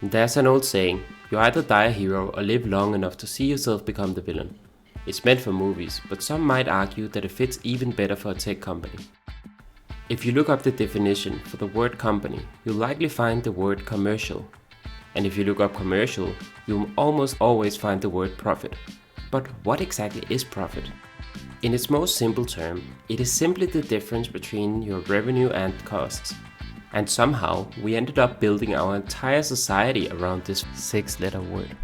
There's an old saying, you either die a hero or live long enough to see yourself become the villain. It's meant for movies, but some might argue that it fits even better for a tech company. If you look up the definition for the word company, you'll likely find the word commercial. And if you look up commercial, you'll almost always find the word profit. But what exactly is profit? In its most simple term, it is simply the difference between your revenue and costs. And somehow, we ended up building our entire society around this 6-letter word.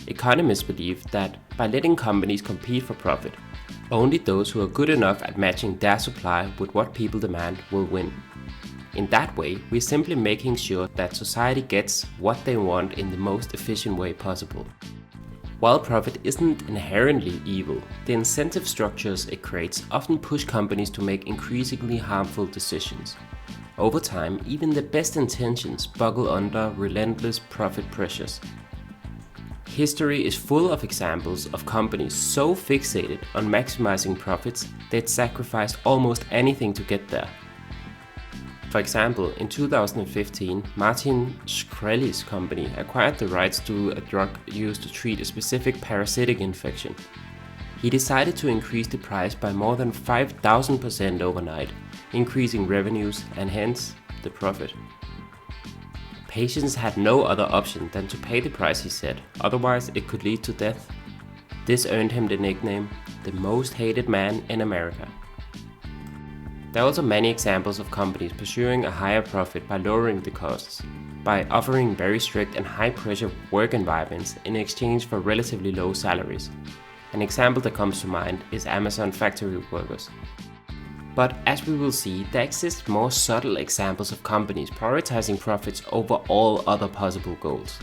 Economists believe that by letting companies compete for profit, only those who are good enough at matching their supply with what people demand will win. In that way, we're simply making sure that society gets what they want in the most efficient way possible. While profit isn't inherently evil, the incentive structures it creates often push companies to make increasingly harmful decisions. Over time, even the best intentions buckle under relentless profit pressures. History is full of examples of companies so fixated on maximizing profits they'd sacrificed almost anything to get there. For example, in 2015, Martin Shkreli's company acquired the rights to a drug used to treat a specific parasitic infection. He decided to increase the price by more than 5,000% overnight, increasing revenues and hence the profit. Patients had no other option than to pay the price he set, otherwise it could lead to death. This earned him the nickname, the most hated man in America. There are also many examples of companies pursuing a higher profit by lowering the costs, by offering very strict and high-pressure work environments in exchange for relatively low salaries. An example that comes to mind is Amazon factory workers. But as we will see, there exist more subtle examples of companies prioritizing profits over all other possible goals.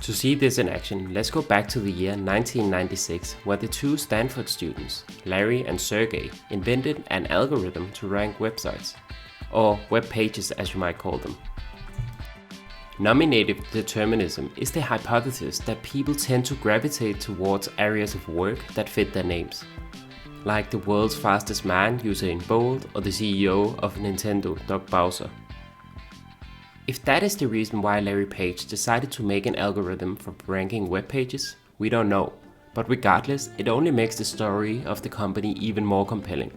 To see this in action, let's go back to the year 1996, where the two Stanford students, Larry and Sergey, invented an algorithm to rank websites, or web pages as you might call them. Nominative determinism is the hypothesis that people tend to gravitate towards areas of work that fit their names, like the world's fastest man, Usain Bolt, or the CEO of Nintendo, Doug Bowser. If that is the reason why Larry Page decided to make an algorithm for ranking web pages, we don't know, but regardless, it only makes the story of the company even more compelling.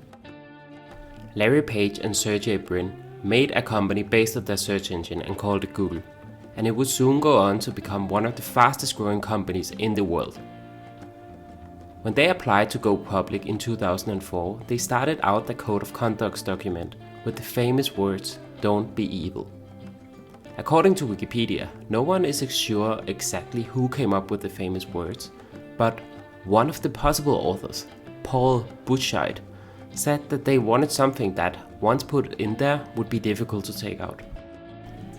Larry Page and Sergey Brin made a company based on their search engine and called it Google, and it would soon go on to become one of the fastest growing companies in the world. When they applied to go public in 2004, they started out the Code of Conduct document with the famous words, "Don't be evil." According to Wikipedia, no one is sure exactly who came up with the famous words, but one of the possible authors, Paul Butscheid, said that they wanted something that, once put in there, would be difficult to take out.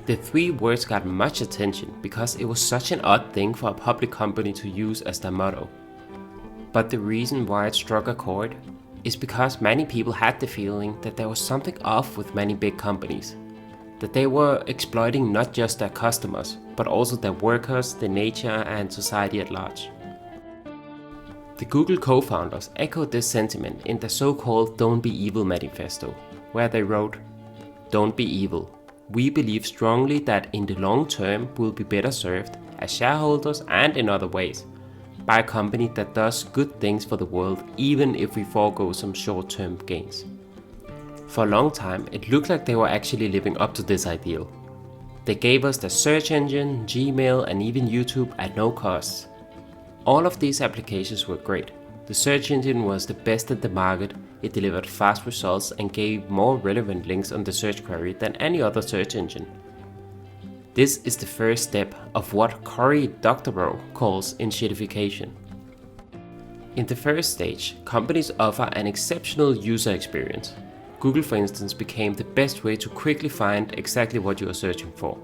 The three words got much attention because it was such an odd thing for a public company to use as their motto. But the reason why it struck a chord is because many people had the feeling that there was something off with many big companies, that they were exploiting not just their customers, but also their workers, the nature, and society at large. The Google co-founders echoed this sentiment in the so-called Don't Be Evil manifesto, where they wrote, "Don't be evil. We believe strongly that in the long term we'll be better served, as shareholders and in other ways, by a company that does good things for the world even if we forego some short-term gains." For a long time, it looked like they were actually living up to this ideal. They gave us the search engine, Gmail, and even YouTube at no cost. All of these applications were great. The search engine was the best at the market, it delivered fast results and gave more relevant links on the search query than any other search engine. This is the first step of what Cory Doctorow calls enshittification. In the first stage, companies offer an exceptional user experience. Google, for instance, became the best way to quickly find exactly what you are searching for.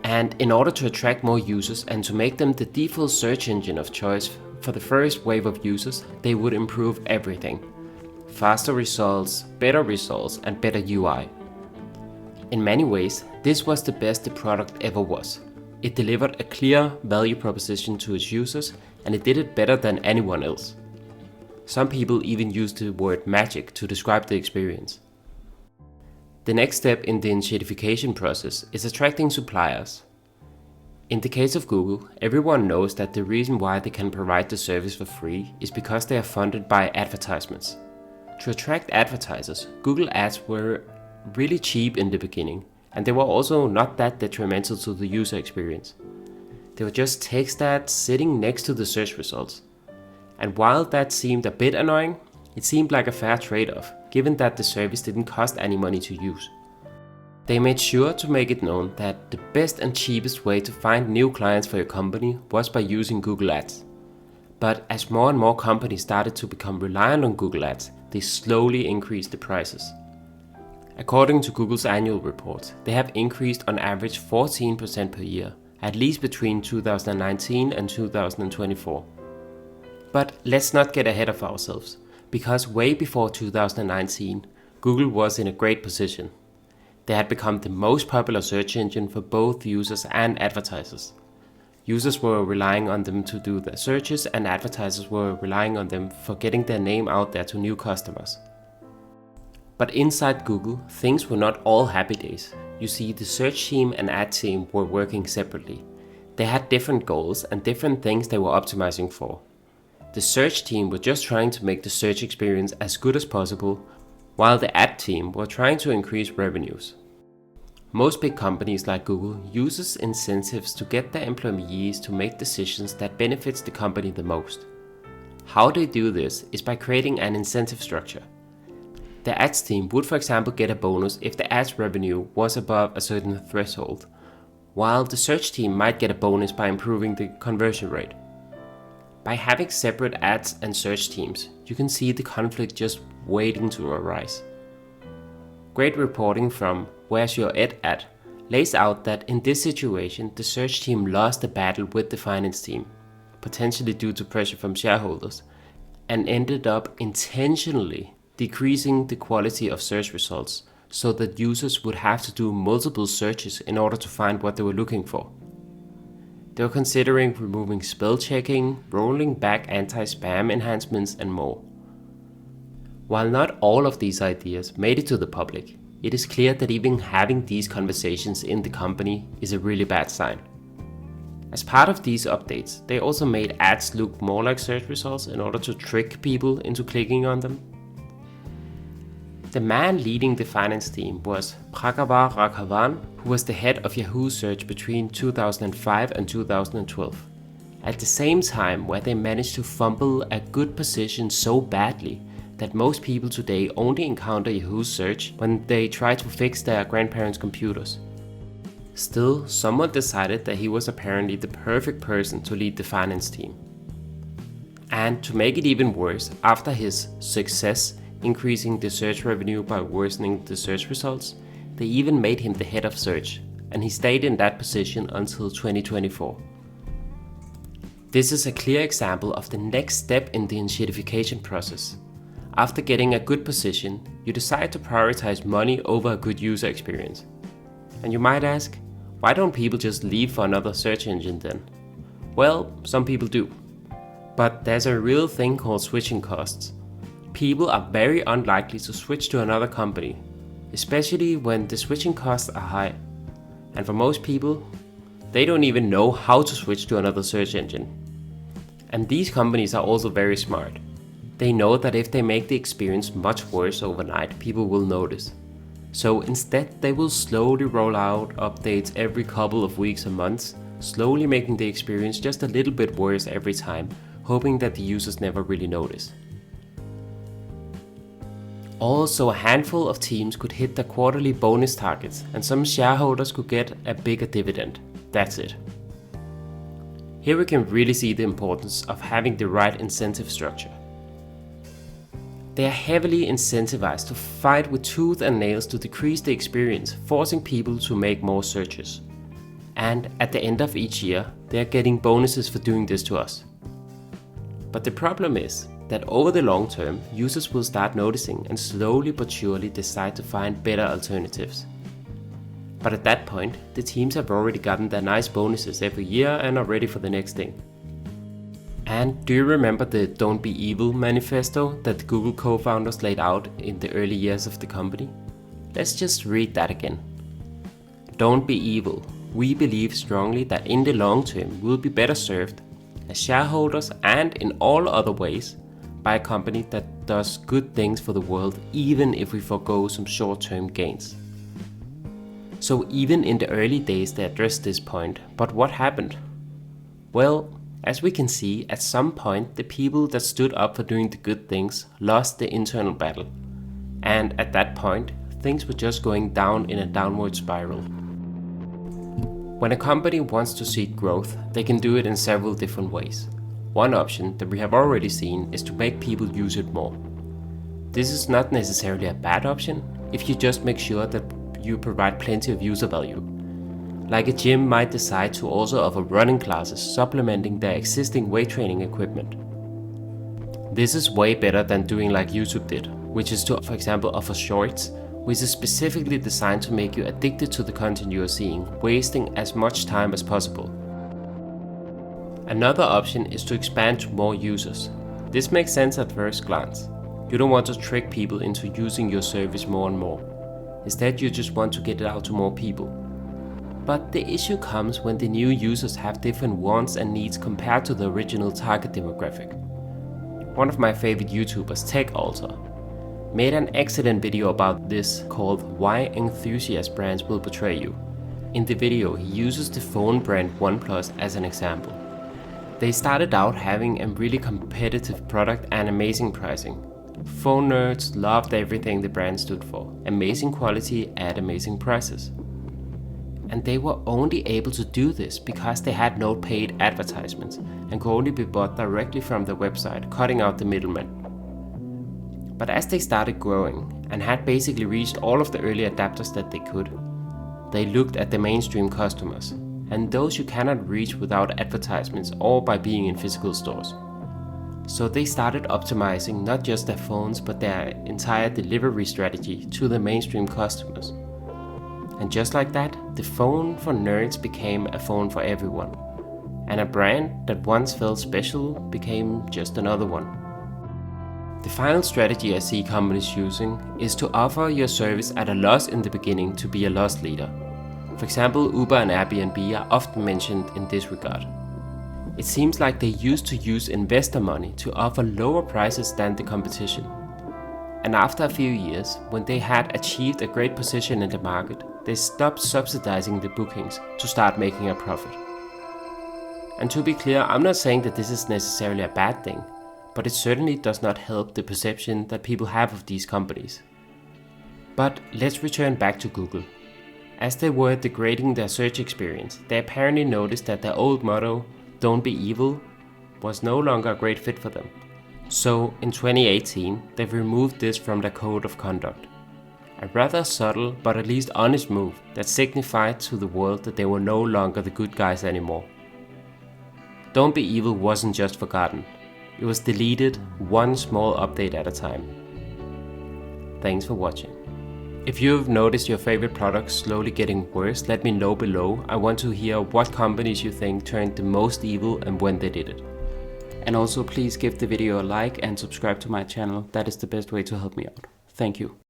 And in order to attract more users and to make them the default search engine of choice for the first wave of users, they would improve everything. Faster results, and better UI. In many ways, this was the best the product ever was. It delivered a clear value proposition to its users, and it did it better than anyone else. Some people even used the word magic to describe the experience. The next step in the initiatification process is attracting suppliers. In the case of Google, everyone knows that the reason why they can provide the service for free is because they are funded by advertisements. To attract advertisers, Google Ads were really cheap in the beginning, and they were also not that detrimental to the user experience. They were just text ads sitting next to the search results. And while that seemed a bit annoying, it seemed like a fair trade-off, given that the service didn't cost any money to use. They made sure to make it known that the best and cheapest way to find new clients for your company was by using Google Ads. But as more and more companies started to become reliant on Google Ads, they slowly increased the prices. According to Google's annual report, they have increased on average 14% per year, at least between 2019 and 2024. But let's not get ahead of ourselves, because way before 2019, Google was in a great position. They had become the most popular search engine for both users and advertisers. Users were relying on them to do their searches, and advertisers were relying on them for getting their name out there to new customers. But inside Google, things were not all happy days. You see, the search team and ad team were working separately. They had different goals and different things they were optimizing for. The search team were just trying to make the search experience as good as possible, while the ad team were trying to increase revenues. Most big companies like Google uses incentives to get their employees to make decisions that benefits the company the most. How they do this is by creating an incentive structure. The ads team would, for example, get a bonus if the ads revenue was above a certain threshold, while the search team might get a bonus by improving the conversion rate. By having separate ads and search teams, you can see the conflict just waiting to arise. Great reporting from wheresyoured.at lays out that in this situation, the search team lost the battle with the finance team, potentially due to pressure from shareholders, and ended up intentionally decreasing the quality of search results so that users would have to do multiple searches in order to find what they were looking for. They were considering removing spell checking, rolling back anti-spam enhancements, and more. While not all of these ideas made it to the public, it is clear that even having these conversations in the company is a really bad sign. As part of these updates, they also made ads look more like search results in order to trick people into clicking on them. The man leading the finance team was Prakavar Raghavan, who was the head of Yahoo Search between 2005 and 2012. At the same time where they managed to fumble a good position so badly that most people today only encounter Yahoo Search when they try to fix their grandparents' computers. Still, someone decided that he was apparently the perfect person to lead the finance team. And to make it even worse, after his success increasing the search revenue by worsening the search results, they even made him the head of search, and he stayed in that position until 2024. This is a clear example of the next step in the initiatification process. After getting a good position, you decide to prioritize money over a good user experience. And you might ask, why don't people just leave for another search engine then? Well, some people do. But there's a real thing called switching costs. People are very unlikely to switch to another company, especially when the switching costs are high. And for most people, they don't even know how to switch to another search engine. And these companies are also very smart. They know that if they make the experience much worse overnight, people will notice. So instead, they will slowly roll out updates every couple of weeks or months, slowly making the experience just a little bit worse every time, hoping that the users never really notice. Also, a handful of teams could hit their quarterly bonus targets, and some shareholders could get a bigger dividend. That's it. Here we can really see the importance of having the right incentive structure. They are heavily incentivized to fight with tooth and nails to decrease the experience, forcing people to make more searches. And at the end of each year, they are getting bonuses for doing this to us. But the problem is that over the long term, users will start noticing and slowly but surely decide to find better alternatives. But at that point, the teams have already gotten their nice bonuses every year and are ready for the next thing. And do you remember the Don't Be Evil manifesto that the Google co-founders laid out in the early years of the company? Let's just read that again. Don't be evil. We believe strongly that in the long term we'll be better served as shareholders and in all other ways by a company that does good things for the world, even if we forgo some short-term gains. So even in the early days they addressed this point, but what happened? Well, as we can see, at some point the people that stood up for doing the good things lost the internal battle. And at that point, things were just going down in a downward spiral. When a company wants to seek growth, they can do it in several different ways. One option that we have already seen is to make people use it more. This is not necessarily a bad option if you just make sure that you provide plenty of user value. Like a gym might decide to also offer running classes supplementing their existing weight training equipment. This is way better than doing like YouTube did, which is to, for example, offer shorts, which is specifically designed to make you addicted to the content you are seeing, wasting as much time as possible. Another option is to expand to more users. This makes sense at first glance. You don't want to trick people into using your service more and more. Instead, you just want to get it out to more people. But the issue comes when the new users have different wants and needs compared to the original target demographic. One of my favorite YouTubers, TechAlter, made an excellent video about this called Why Enthusiast Brands Will Betray You. In the video, he uses the phone brand OnePlus as an example. They started out having a really competitive product and amazing pricing. Phone nerds loved everything the brand stood for, amazing quality at amazing prices. And they were only able to do this because they had no paid advertisements and could only be bought directly from their website, cutting out the middlemen. But as they started growing and had basically reached all of the early adapters that they could, they looked at the mainstream customers, and those you cannot reach without advertisements or by being in physical stores. So they started optimizing not just their phones but their entire delivery strategy to the mainstream customers. And just like that, the phone for nerds became a phone for everyone. And a brand that once felt special became just another one. The final strategy I see companies using is to offer your service at a loss in the beginning to be a loss leader. For example, Uber and Airbnb are often mentioned in this regard. It seems like they used to use investor money to offer lower prices than the competition. And after a few years, when they had achieved a great position in the market, they stopped subsidizing the bookings to start making a profit. And to be clear, I'm not saying that this is necessarily a bad thing, but it certainly does not help the perception that people have of these companies. But let's return back to Google. As they were degrading their search experience, they apparently noticed that their old motto, "Don't be evil," was no longer a great fit for them. So in 2018, they've removed this from their code of conduct. A rather subtle but at least honest move that signified to the world that they were no longer the good guys anymore. Don't be evil wasn't just forgotten. It was deleted one small update at a time. Thanks for watching. If you've noticed your favorite products slowly getting worse, let me know below. I want to hear what companies you think turned the most evil and when they did it. And also please give the video a like and subscribe to my channel. That is the best way to help me out. Thank you.